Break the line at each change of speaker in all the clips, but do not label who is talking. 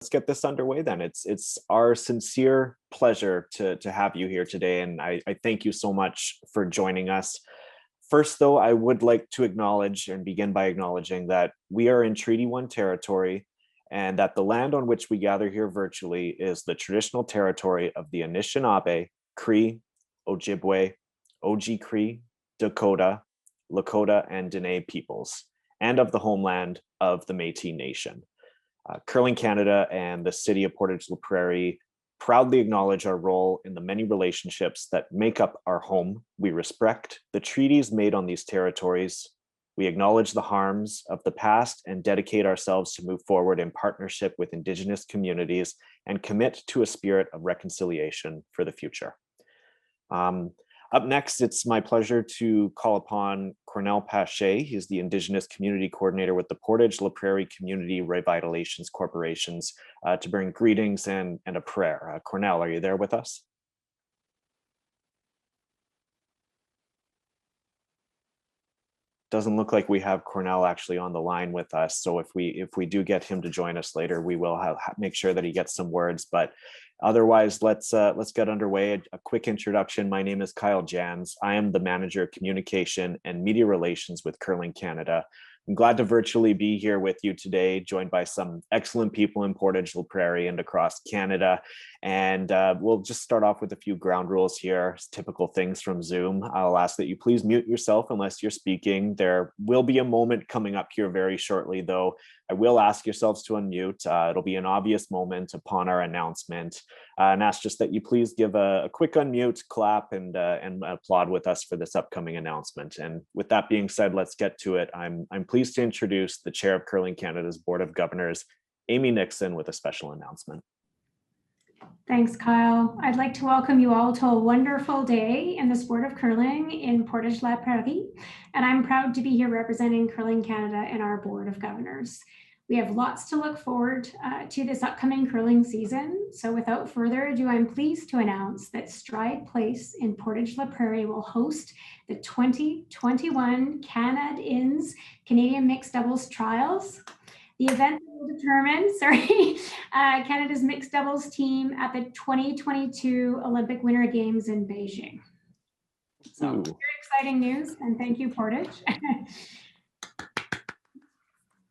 Let's get this underway then. It's our sincere pleasure to have you here today, and I thank you so much for joining us. First, though, I would like to acknowledge and begin by acknowledging that we are in Treaty 1 territory and that the land on which we gather here virtually is the traditional territory of the Anishinaabe, Cree, Ojibwe, Oji-Cree, Dakota, Lakota, and Dene peoples, and of the homeland of the Métis Nation. Curling Canada and the city of Portage, Prairie proudly acknowledge our role in the many relationships that make up our home. We respect the treaties made on these territories. We acknowledge the harms of the past and dedicate ourselves to move forward in partnership with Indigenous communities and commit to a spirit of reconciliation for the future. Up next, it's my pleasure to call upon Cornell Pache. He's the Indigenous Community Coordinator with the Portage La Prairie Community Revitalations Corporations to bring greetings and a prayer. Cornell, are you there with us? Doesn't look like we have Cornell actually on the line with us. So if we do get him to join us later, we will make sure that he gets some words. But otherwise, let's get underway. A quick introduction. My name is Kyle Jans. I am the Manager of Communication and Media Relations with Curling Canada. I'm glad to virtually be here with you today, joined by some excellent people in Portage La Prairie and across Canada. And we'll just start off with a few ground rules here, typical things from Zoom. I'll ask that you please mute yourself unless you're speaking. There will be a moment coming up here very shortly, though. I will ask yourselves to unmute. It'll be an obvious moment upon our announcement. And ask just that you please give a quick unmute, clap, and applaud with us for this upcoming announcement. And with that being said, let's get to it. I'm pleased to introduce the Chair of Curling Canada's Board of Governors, Amy Nixon, with a special announcement.
Thanks, Kyle. I'd like to welcome you all to a wonderful day in the sport of curling in Portage La Prairie, and I'm proud to be here representing Curling Canada and our Board of Governors. We have lots to look forward to this upcoming curling season. So without further ado, I'm pleased to announce that Stride Place in Portage La Prairie will host the 2021 Canad Inns Canadian Mixed Doubles Trials. The event will determine, Canada's mixed doubles team at the 2022 Olympic Winter Games in Beijing. So very exciting news, and thank you, Portage.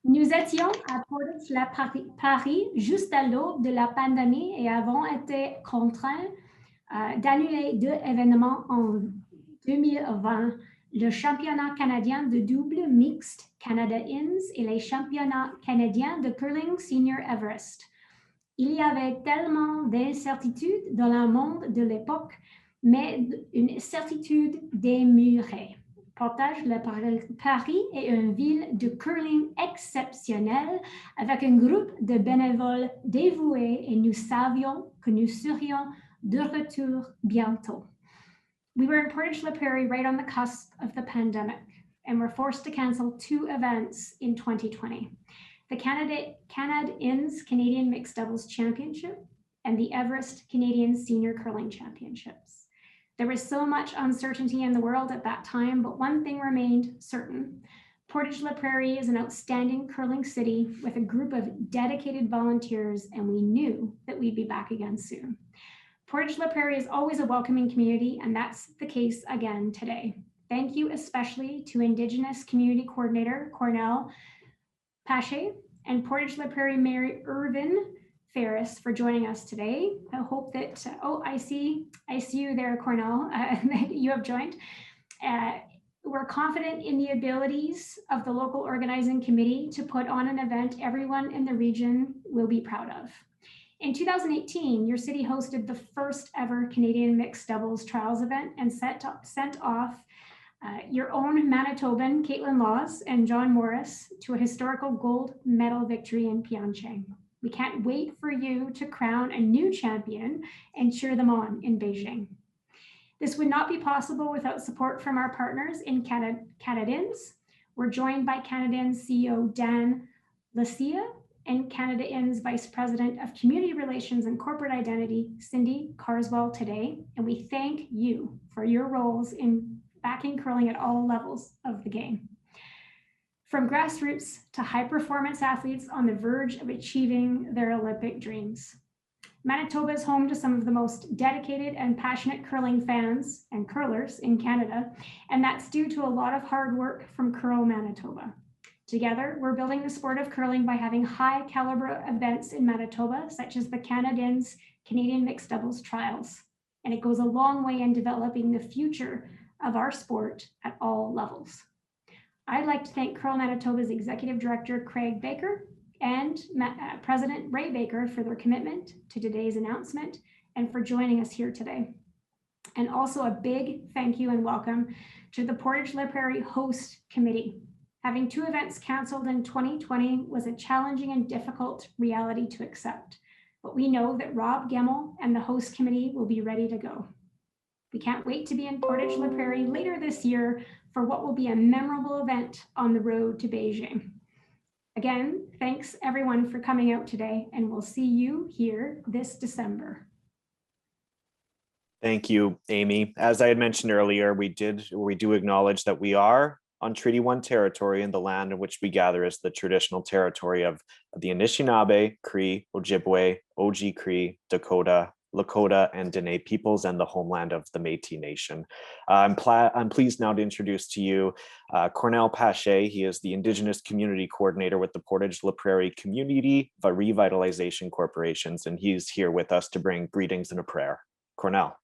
Nous étions à Portage La Prairie juste à l'aube de la pandémie et avons été contraints d'annuler 2 événements en 2020, le championnat canadien de double mixte Canada Inns et les championnats canadiens de curling senior Everest. Il y avait tellement d'incertitudes dans le monde de l'époque, mais une certitude démesurée. Portage La Prairie est une ville de curling exceptionnelle avec un groupe de bénévoles dévoués et nous savions que nous serions de retour bientôt. We were in Portage La Prairie right on the cusp of the pandemic and were forced to cancel 2 events in 2020. The Canad Inns Canadian Mixed Doubles Championship and the Everest Canadian Senior Curling Championships. There was so much uncertainty in the world at that time, but one thing remained certain. Portage La Prairie is an outstanding curling city with a group of dedicated volunteers, and we knew that we'd be back again soon. Portage La Prairie is always a welcoming community, and that's the case again today. Thank you especially to Indigenous Community Coordinator Cornell Pache and Portage La Prairie Mayor Irvin Ferris for joining us today. I hope that, I see you there, Cornell, that you have joined. We're confident in the abilities of the local organizing committee to put on an event everyone in the region will be proud of. In 2018, your city hosted the first ever Canadian Mixed Doubles Trials event and sent off your own Manitoban, Caitlin Laws and John Morris, to a historical gold medal victory in Pyeongchang. We can't wait for you to crown a new champion and cheer them on in Beijing. This would not be possible without support from our partners in Canad Inns. We're joined by Canad Inns CEO Dan Lacia and Canada Inns Vice President of Community Relations and Corporate Identity, Cindy Carswell, today, and we thank you for your roles in backing curling at all levels of the game. from grassroots to high-performance athletes on the verge of achieving their Olympic dreams. Manitoba is home to some of the most dedicated and passionate curling fans and curlers in Canada, and that's due to a lot of hard work from Curl Manitoba. Together, we're building the sport of curling by having high-caliber events in Manitoba, such as the Canad Inns Canadian Mixed Doubles Trials, and it goes a long way in developing the future of our sport at all levels. I'd like to thank Curl Manitoba's Executive Director, Craig Baker, and President Ray Baker for their commitment to today's announcement and for joining us here today. And also a big thank you and welcome to the Portage La Prairie Host Committee. Having 2 events canceled in 2020 was a challenging and difficult reality to accept, but we know that Rob Gemmell and the host committee will be ready to go. We can't wait to be in Portage La Prairie later this year for what will be a memorable event on the road to Beijing. Again, thanks everyone for coming out today, and we'll see you here this December.
Thank you, Amy. As I had mentioned earlier, we do acknowledge that we are on Treaty 1 territory, and the land in which we gather is the traditional territory of the Anishinaabe, Cree, Ojibwe, Oji Cree, Dakota, Lakota, and Dene peoples, and the homeland of the Métis Nation. I'm pleased now to introduce to you Cornell Pache. He is the Indigenous Community Coordinator with the Portage La Prairie Community Revitalization Corporations, and he's here with us to bring greetings and a prayer. Cornell.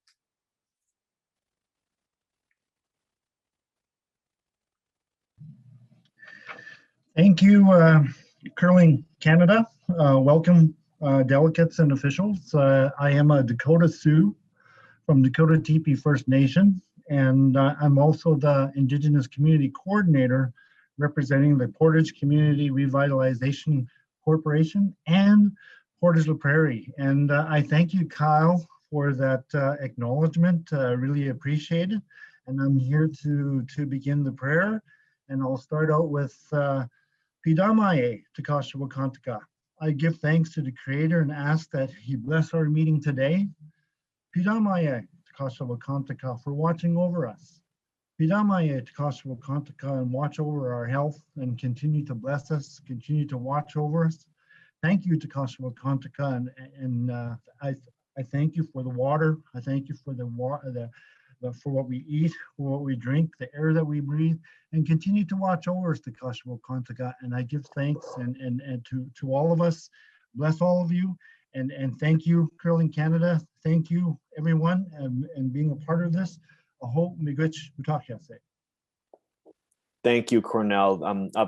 Thank you, Curling Canada. Welcome, delegates and officials. I am a Dakota Sioux from Dakota Teepee First Nation, and I'm also the Indigenous Community Coordinator representing the Portage Community Revitalization Corporation and Portage La Prairie. And I thank you, Kyle, for that acknowledgement. Really appreciate it. And I'm here to begin the prayer. And I'll start out with Pidamaye Takashawakantaka. I give thanks to the Creator and ask that He bless our meeting today. Pidamaye Takashawakantaka for watching over us. Pidamaye Takashawakantaka and watch over our health and continue to bless us, continue to watch over us. Thank you, Takashawakantaka, and I thank you for the water. I thank you for for what we eat, for what we drink, the air that we breathe, and continue to watch over us, Takashwa Kontaka. And I give thanks and to all of us. Bless all of you, and thank you, Curling Canada. Thank you, everyone, and being a part of this. Aho miigwech utakyase.
Thank you, Cornell.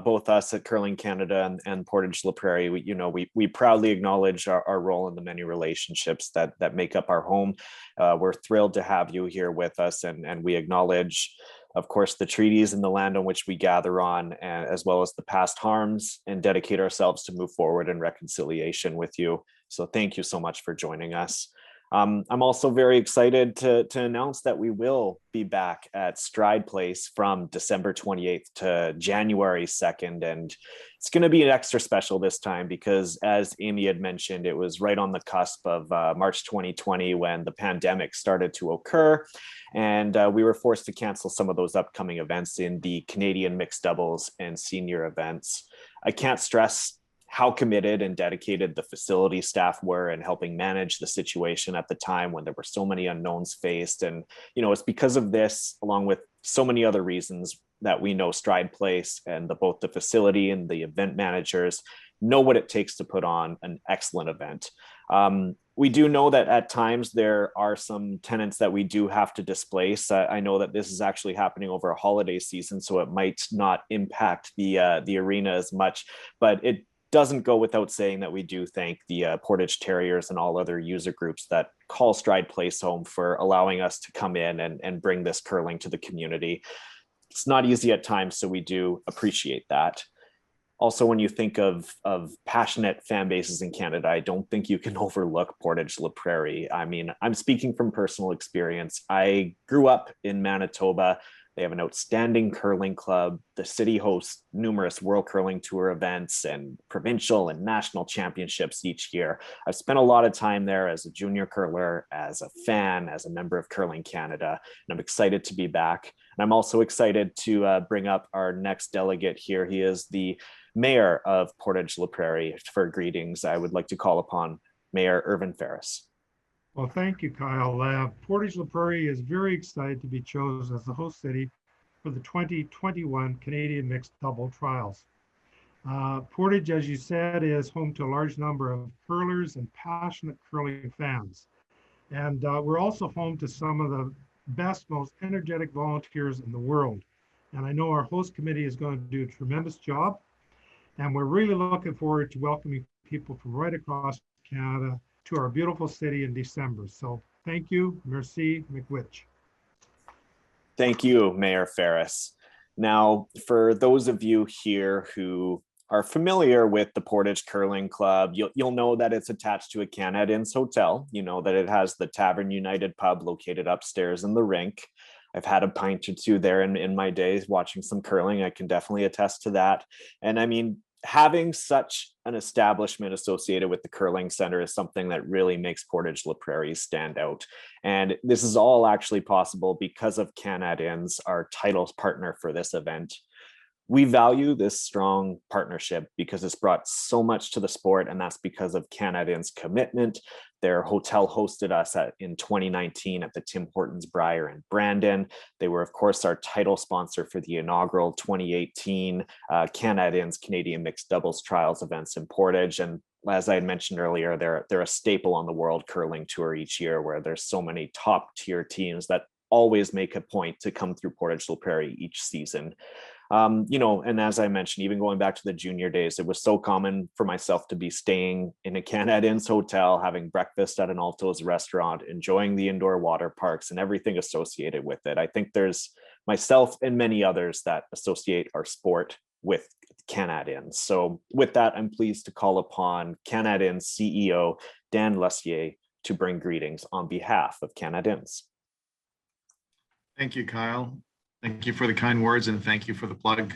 Both us at Curling Canada and Portage La Prairie, we proudly acknowledge our role in the many relationships that make up our home. We're thrilled to have you here with us, and we acknowledge, of course, the treaties and the land on which we gather on, as well as the past harms, and dedicate ourselves to move forward in reconciliation with you. So thank you so much for joining us. I'm also very excited to announce that we will be back at Stride Place from December 28th to January 2nd. And it's going to be an extra special this time because, as Amy had mentioned, it was right on the cusp of March 2020 when the pandemic started to occur. And we were forced to cancel some of those upcoming events in the Canadian mixed doubles and senior events. I can't stress how committed and dedicated the facility staff were in helping manage the situation at the time when there were so many unknowns faced. And, it's because of this, along with so many other reasons, that we know Stride Place and both the facility and the event managers know what it takes to put on an excellent event. We do know that at times there are some tenants that we do have to displace. I know that this is actually happening over a holiday season, so it might not impact the arena as much, but it doesn't go without saying that we do thank the Portage Terriers and all other user groups that call Stride Place home for allowing us to come in and bring this curling to the community. It's not easy at times, so we do appreciate that. Also, when you think of passionate fan bases in Canada, I don't think you can overlook Portage La Prairie. I mean, I'm speaking from personal experience. I grew up in Manitoba. They have an outstanding curling club. The city hosts numerous World Curling Tour events and provincial and national championships each year. I've spent a lot of time there as a junior curler, as a fan, as a member of Curling Canada, and I'm excited to be back. And I'm also excited to bring up our next delegate here. He is the mayor of Portage La Prairie. For greetings, I would like to call upon Mayor Irvin Ferris.
Well, thank you, Kyle. Portage La Prairie is very excited to be chosen as the host city for the 2021 Canadian Mixed Double Trials. Portage, as you said, is home to a large number of curlers and passionate curling fans. And we're also home to some of the best, most energetic volunteers in the world. And I know our host committee is going to do a tremendous job. And we're really looking forward to welcoming people from right across Canada to our beautiful city in December. So thank you, merci, McWitch.
Thank you, Mayor Ferris. Now, for those of you here who are familiar with the Portage Curling Club, you'll know that it's attached to a Canad Inns hotel. You know that it has the Tavern United pub located upstairs in the rink. I've had a pint or two there in my days watching some curling. I can definitely attest to that. And I mean, having such an establishment associated with the curling center is something that really makes Portage La Prairie stand out. And this is all actually possible because of Canad Inns, our title partner for this event. We value this strong partnership because it's brought so much to the sport, and that's because of Canad Inns' commitment. Their hotel hosted us in 2019 at the Tim Hortons Briar in Brandon. They were, of course, our title sponsor for the inaugural 2018 Canad Inns Canadian Mixed Doubles Trials events in Portage. And as I had mentioned earlier, they're a staple on the World Curling Tour each year, where there's so many top tier teams that always make a point to come through Portage La Prairie each season. You know, and as I mentioned, even going back to the junior days, it was so common for myself to be staying in a Canad Inns hotel, having breakfast at an Alto's restaurant, enjoying the indoor water parks and everything associated with it. I think there's myself and many others that associate our sport with Canad Inns. So with that, I'm pleased to call upon Canad Inns CEO Dan Lussier to bring greetings on behalf of Canad Inns.
Thank you, Kyle. Thank you for the kind words and thank you for the plug.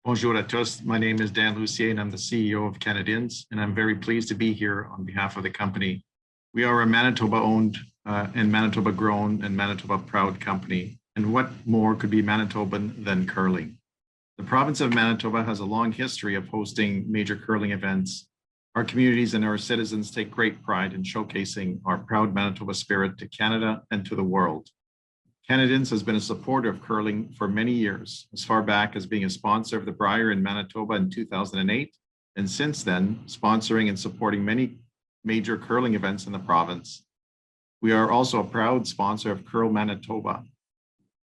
Bonjour à tous. My name is Dan Lussier and I'm the CEO of Canad Inns, and I'm very pleased to be here on behalf of the company. We are a Manitoba-owned and Manitoba-grown and Manitoba-proud company. And what more could be Manitoban than curling? The province of Manitoba has a long history of hosting major curling events. Our communities and our citizens take great pride in showcasing our proud Manitoba spirit to Canada and to the world. Canad Inns has been a supporter of curling for many years, as far back as being a sponsor of the Briar in Manitoba in 2008, and since then, sponsoring and supporting many major curling events in the province. We are also a proud sponsor of Curl Manitoba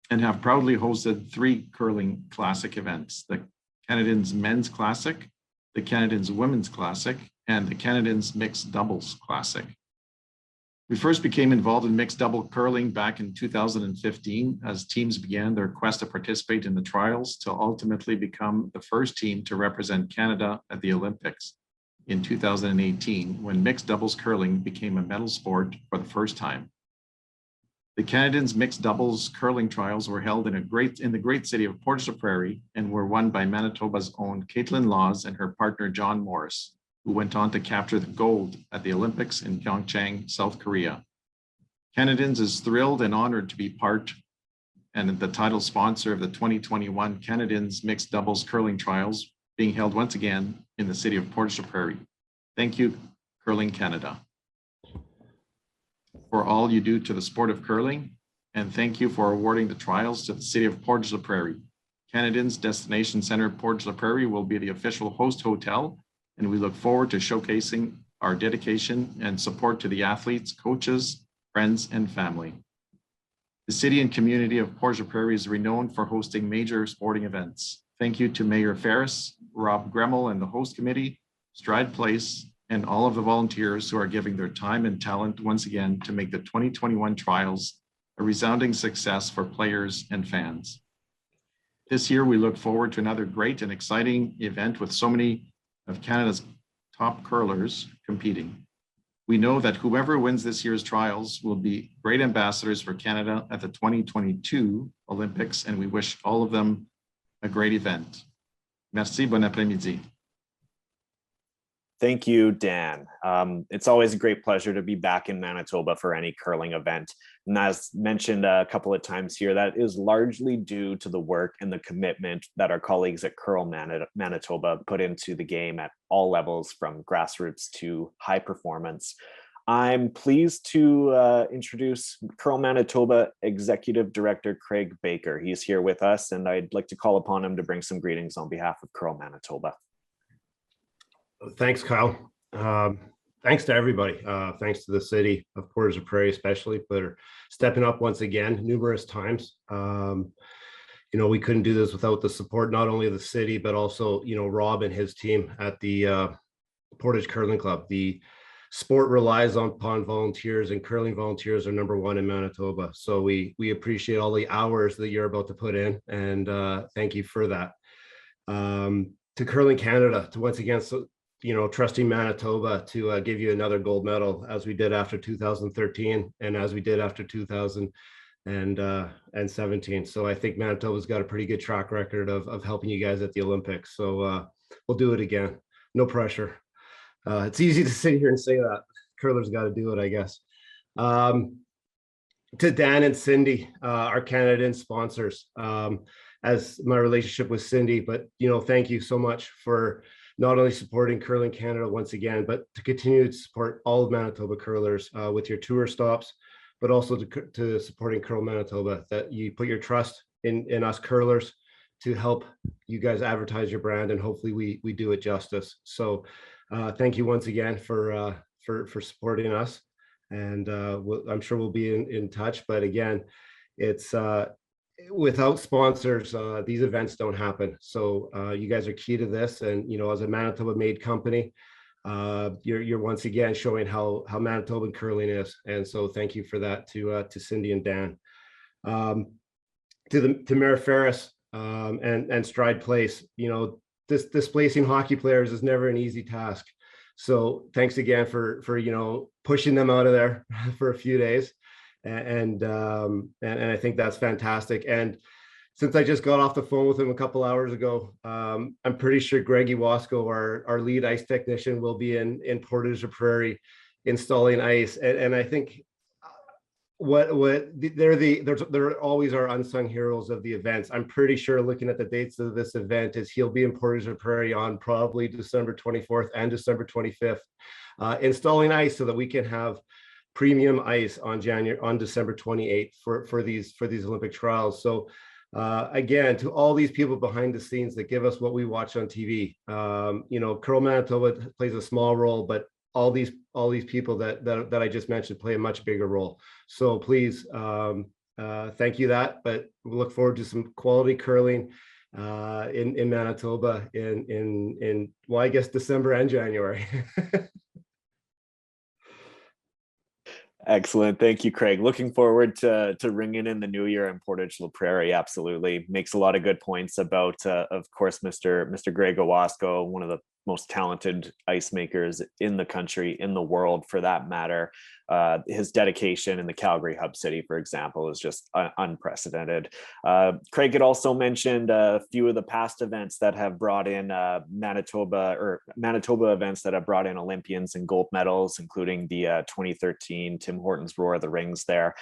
and have proudly hosted 3 curling classic events: the Canad Inns Men's Classic, the Canad Inns Women's Classic, and the Canad Inns Mixed Doubles Classic. We first became involved in mixed double curling back in 2015 as teams began their quest to participate in the trials to ultimately become the first team to represent Canada at the Olympics in 2018, when mixed doubles curling became a medal sport for the first time. The Canad Inns Mixed Doubles Curling Trials were held in the great city of Portage La Prairie and were won by Manitoba's own Caitlin Laws and her partner John Morris, who went on to capture the gold at the Olympics in Pyeongchang, South Korea. Canad Inns is thrilled and honored to be part and the title sponsor of the 2021 Canad Inns Mixed Doubles Curling Trials, being held once again in the city of Portage La Prairie. Thank you, Curling Canada, for all you do to the sport of curling, and thank you for awarding the trials to the city of Portage La Prairie. Canad Inns Destination Center Portage La Prairie will be the official host hotel, and we look forward to showcasing our dedication and support to the athletes, coaches, friends, and family. The city and community of Portage La Prairie is renowned for hosting major sporting events. Thank you to Mayor Ferris, Rob Gremmel, and the host committee, Stride Place, and all of the volunteers who are giving their time and talent once again to make the 2021 trials a resounding success for players and fans. This year, we look forward to another great and exciting event with so many of Canada's top curlers competing. We know that whoever wins this year's trials will be great ambassadors for Canada at the 2022 Olympics, and we wish all of them a great event. Merci, bon après-midi.
Thank you, Dan. It's always a great pleasure to be back in Manitoba for any curling event. And as mentioned a couple of times here, that is largely due to the work and the commitment that our colleagues at Curl Manitoba put into the game at all levels, from grassroots to high performance. I'm pleased to introduce Curl Manitoba Executive Director Craig Baker. He's here with us, and I'd like to call upon him to bring some greetings on behalf of Curl Manitoba.
Thanks, Kyle. Thanks to everybody. Thanks to the city of Portage, Prairie, especially for stepping up once again numerous times. We couldn't do this without the support not only of the city, but also, Rob and his team at the Portage Curling Club. The sport relies upon volunteers, and curling volunteers are #1 in Manitoba. So we appreciate all the hours that you're about to put in, and thank you for that. To Curling Canada, to once again, trusting Manitoba to give you another gold medal, as we did after 2013 and as we did after 2017. So I think Manitoba's got a pretty good track record of helping you guys at the Olympics. So we'll do it again. No pressure. It's easy to sit here and say that. Curlers got to do it, I guess. To Dan and Cindy, our Canad Inns sponsors, as my relationship with Cindy, but thank you so much for not only supporting Curling Canada once again, but to continue to support all of Manitoba curlers with your tour stops, but also to supporting Curl Manitoba, that you put your trust in us curlers to help you guys advertise your brand, and hopefully we do it justice. So thank you once again for supporting us, and I'm sure we'll be in touch. But again, it's without sponsors, these events don't happen. So you guys are key to this, and as a Manitoba made company, you're once again showing how Manitoban curling is. And so thank you for that to Cindy and Dan. To Mayor Ferris and Stride Place, displacing hockey players is never an easy task. So thanks again for pushing them out of there for a few days. And I think that's fantastic. And since I just got off the phone with him a couple hours ago, I'm pretty sure Greggy Wasco, our lead ice technician, will be in Portage or Prairie installing ice. And I think they're always our unsung heroes of the events. I'm pretty sure, looking at the dates of this event, is he'll be in Portage or Prairie on probably December 24th and December 25th, installing ice so that we can have premium ice on December 28th for these Olympic trials. So again, to all these people behind the scenes that give us what we watch on TV, Curl Manitoba plays a small role, but all these people that I just mentioned play a much bigger role. So please, thank you that, but we look forward to some quality curling in Manitoba in well, I guess December and January.
Excellent. Thank you, Craig. Looking forward to ringing in the new year in Portage La Prairie. Absolutely. Makes a lot of good points about, of course, Mr. Greg Owasco, one of the most talented ice makers in the country, in the world for that matter. His dedication in the Calgary hub city, for example, is just unprecedented. Craig had also mentioned a few of the past events that have brought in Manitoba events that have brought in Olympians and gold medals, including the 2013 Tim Hortons Roar of the Rings there.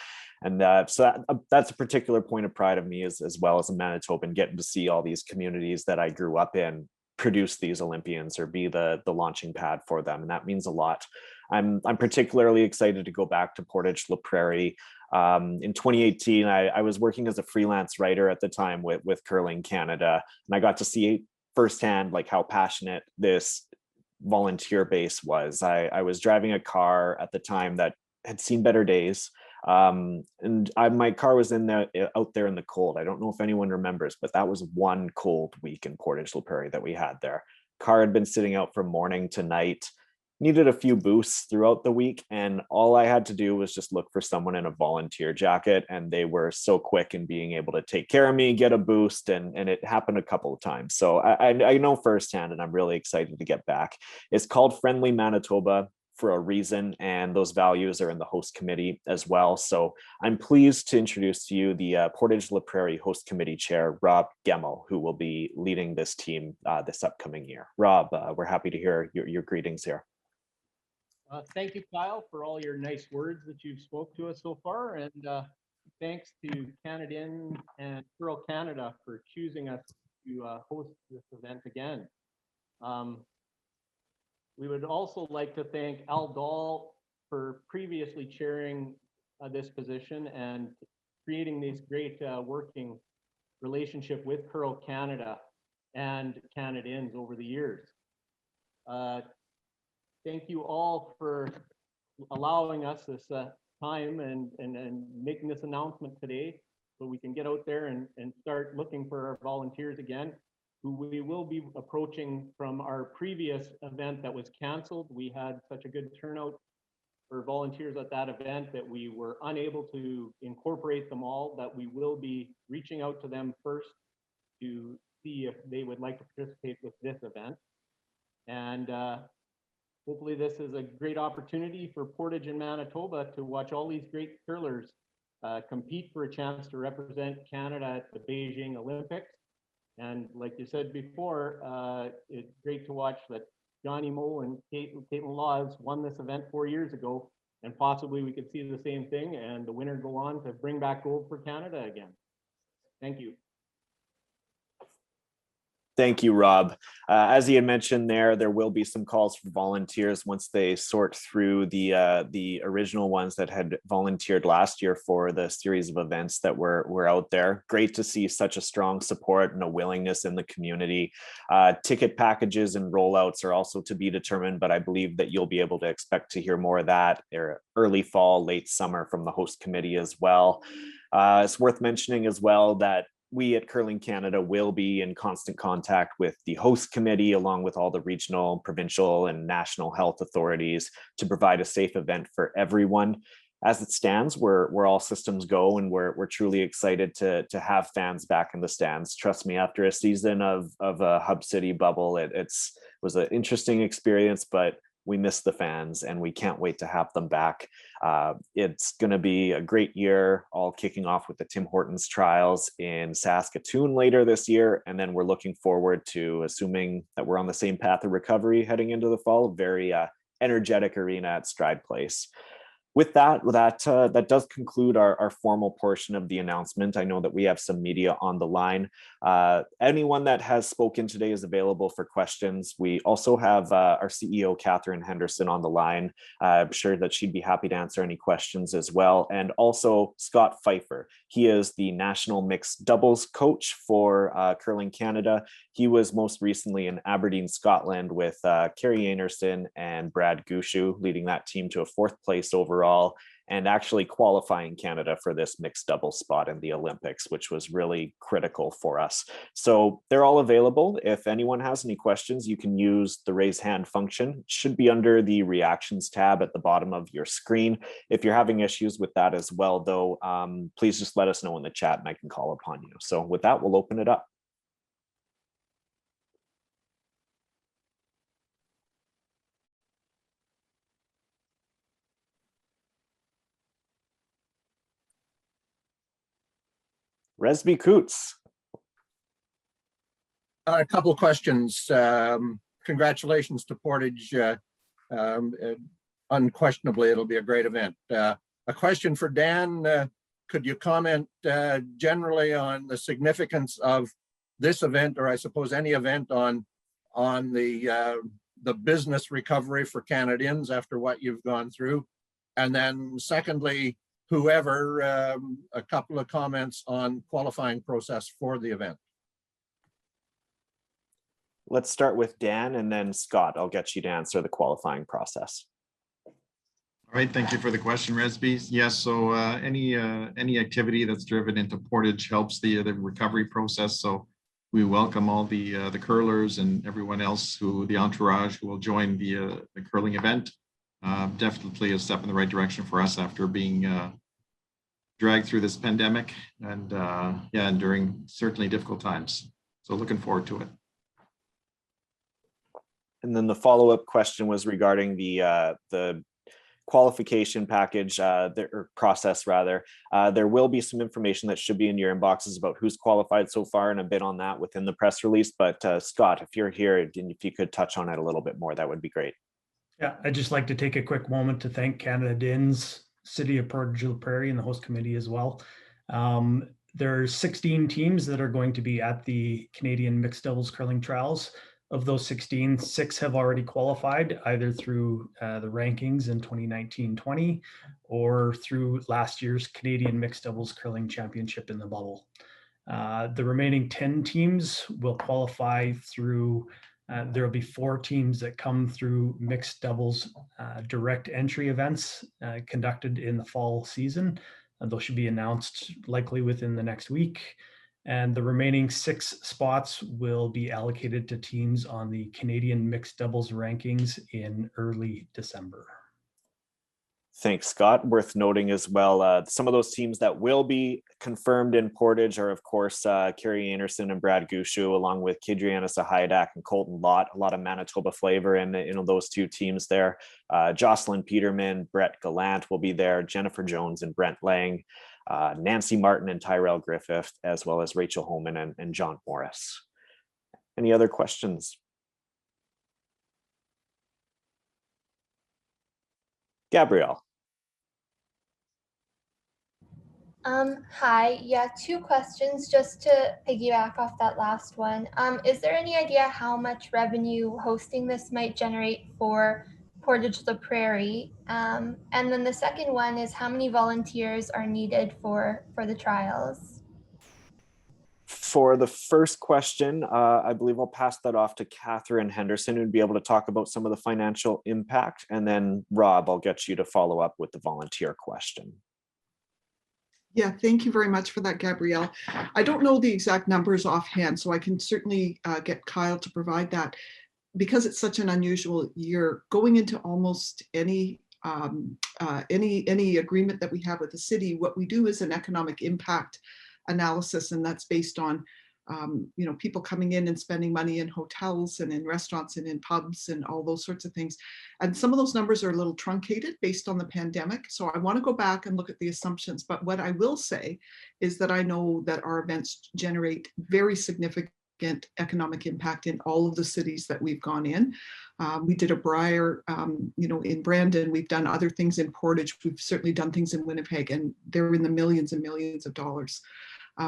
And so that's a particular point of pride of me as well as a Manitoban, getting to see all these communities that I grew up in produce these Olympians or be the launching pad for them. And that means a lot. I'm particularly excited to go back to Portage La Prairie. In 2018, I was working as a freelance writer at the time with Curling Canada, and I got to see firsthand like how passionate this volunteer base was. I was driving a car at the time that had seen better days. My car was out there in the cold. I don't know if anyone remembers, but that was one cold week in Portage La Prairie that we had there. Car had been sitting out from morning to night, needed a few boosts throughout the week, and all I had to do was just look for someone in a volunteer jacket, and they were so quick in being able to take care of me, get a boost, and it happened a couple of times. So I know firsthand, and I'm really excited to get back. It's called Friendly Manitoba. for a reason, and those values are in the host committee as well. So I'm pleased to introduce to you the Portage La Prairie host committee chair, Rob Gemmell, who will be leading this team this upcoming year. Rob, we're happy to hear your greetings here.
Thank you, Kyle, for all your nice words that you've spoke to us so far, and thanks to Canad Inns and Rural Canada for choosing us to host this event again. We would also like to thank Al Dahl for previously chairing this position and creating this great working relationship with Rural Canada and Canad Inns over the years. Thank you all for allowing us this time and making this announcement today so we can get out there and start looking for our volunteers again, who we will be approaching from our previous event that was canceled. We had such a good turnout for volunteers at that event that we were unable to incorporate them all, that we will be reaching out to them first to see if they would like to participate with this event. And hopefully this is a great opportunity for Portage and Manitoba to watch all these great curlers compete for a chance to represent Canada at the Beijing Olympics. And like you said before, it's great to watch that Johnny Moe and Caitlin Laws won this event 4 years ago, and possibly we could see the same thing and the winner go on to bring back gold for Canada again. Thank you.
Thank you, Rob. As he had mentioned there will be some calls for volunteers once they sort through the original ones that had volunteered last year for the series of events that were out there. Great to see such a strong support and a willingness in the community. Ticket packages and rollouts are also to be determined, but I believe that you'll be able to expect to hear more of that early fall, late summer from the host committee as well. It's worth mentioning as well that we at Curling Canada will be in constant contact with the host committee, along with all the regional, provincial, and national health authorities to provide a safe event for everyone. As it stands, we're all systems go, and we're truly excited to have fans back in the stands. Trust me, after a season of a Hub City bubble, it was an interesting experience, but we miss the fans and we can't wait to have them back. It's going to be a great year, all kicking off with the Tim Hortons trials in Saskatoon later this year. And then we're looking forward to, assuming that we're on the same path of recovery heading into the fall, very energetic arena at Stride Place. With that does conclude our formal portion of the announcement. I know that we have some media on the line. Anyone that has spoken today is available for questions. We also have our CEO, Catherine Henderson, on the line. I'm sure that she'd be happy to answer any questions as well. And also Scott Pfeiffer. He is the National Mixed Doubles coach for Curling Canada. He was most recently in Aberdeen, Scotland with Kerry Anderson and Brad Gushu, leading that team to a 4th place overall, and actually qualifying Canada for this mixed double spot in the Olympics, which was really critical for us. So they're all available. If anyone has any questions, you can use the raise hand function. It should be under the reactions tab at the bottom of your screen. If you're having issues with that as well, though, please just let us know in the chat and I can call upon you. So with that, we'll open it up. Resby Coots.
A couple of questions. Congratulations to Portage. Unquestionably, it'll be a great event. A question for Dan. Could you comment generally on the significance of this event, or I suppose any event on the business recovery for Canad Inns after what you've gone through? And then secondly, whoever, a couple of comments on qualifying process for the event.
Let's start with Dan, and then Scott, I'll get you to answer the qualifying process.
All right, thank you for the question, Resby. Yes, so any activity that's driven into Portage helps the recovery process. So we welcome all the curlers and everyone else the entourage who will join the curling event. Definitely a step in the right direction for us after being dragged through this pandemic and during certainly difficult times. So looking forward to it.
And then the follow-up question was regarding the qualification package or process rather. There will be some information that should be in your inboxes about who's qualified so far and a bit on that within the press release. But Scott, if you're here, and if you could touch on it a little bit more, that would be great.
Yeah, I'd just like to take a quick moment to thank Canad Inns, City of Portage, Prairie, and the host committee as well. There are 16 teams that are going to be at the Canadian Mixed Doubles Curling Trials. Of those 16, 6 have already qualified, either through the rankings in 2019-20 or through last year's Canadian Mixed Doubles Curling Championship in the bubble. The remaining 10 teams will qualify through, there will be 4 teams that come through mixed doubles direct entry events conducted in the fall season. Those should be announced likely within the next week. And the remaining 6 spots will be allocated to teams on the Canadian Mixed Doubles rankings in early December.
Thanks, Scott. Worth noting as well, some of those teams that will be confirmed in Portage are, of course, Carrie Anderson and Brad Gushu, along with Kidriana Sahaidak and Colton Lott. A lot of Manitoba flavor in those 2 teams there. Jocelyn Peterman, Brett Gallant will be there. Jennifer Jones and Brent Lang. Nancy Martin and Tyrell Griffith, as well as Rachel Holman and John Morris. Any other questions? Gabrielle.
Hi, yeah, 2 questions just to piggyback off that last one. Is there any idea how much revenue hosting this might generate for Portage La Prairie? And then the second one is how many volunteers are needed for the trials?
For the first question, I believe I'll pass that off to Catherine Henderson, who'd be able to talk about some of the financial impact. And then Rob, I'll get you to follow up with the volunteer question.
Yeah, thank you very much for that, Gabrielle. I don't know the exact numbers offhand, so I can certainly get Kyle to provide that. Because it's such an unusual year, going into almost any agreement that we have with the city, what we do is an economic impact analysis, and that's based on people coming in and spending money in hotels and in restaurants and in pubs and all those sorts of things. And some of those numbers are a little truncated based on the pandemic. So I want to go back and look at the assumptions. But what I will say is that I know that our events generate very significant economic impact in all of the cities that we've gone in. We did a Briar, in Brandon. We've done other things in Portage. We've certainly done things in Winnipeg, and they're in the millions and millions of dollars.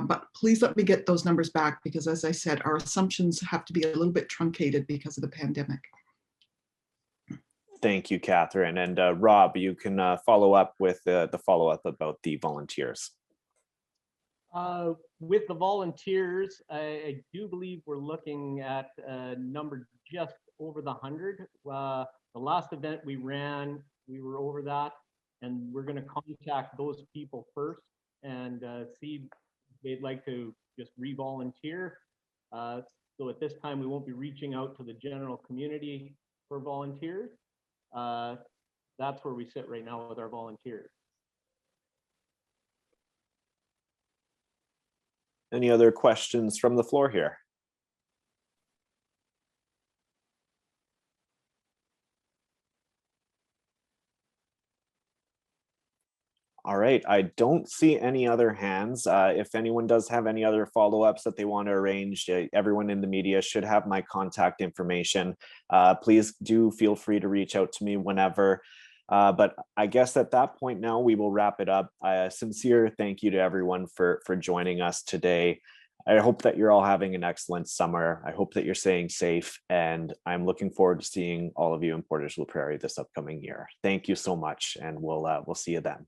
But please let me get those numbers back, because as I said, our assumptions have to be a little bit truncated because of the pandemic.
Thank you, Catherine. And Rob, you can follow up with the follow-up about the volunteers.
With the volunteers, I do believe we're looking at a number just over the 100. The last event we ran, we were over that, and we're going to contact those people first and see if they'd like to just re-volunteer. So at this time, we won't be reaching out to the general community for volunteers. That's where we sit right now with our volunteers.
Any other questions from the floor here? All right, I don't see any other hands. If anyone does have any other follow-ups that they want to arrange, everyone in the media should have my contact information. Please do feel free to reach out to me whenever. But I guess at that point now, we will wrap it up. A sincere thank you to everyone for joining us today. I hope that you're all having an excellent summer. I hope that you're staying safe, and I'm looking forward to seeing all of you in Portage La Prairie this upcoming year. Thank you so much, and we'll see you then.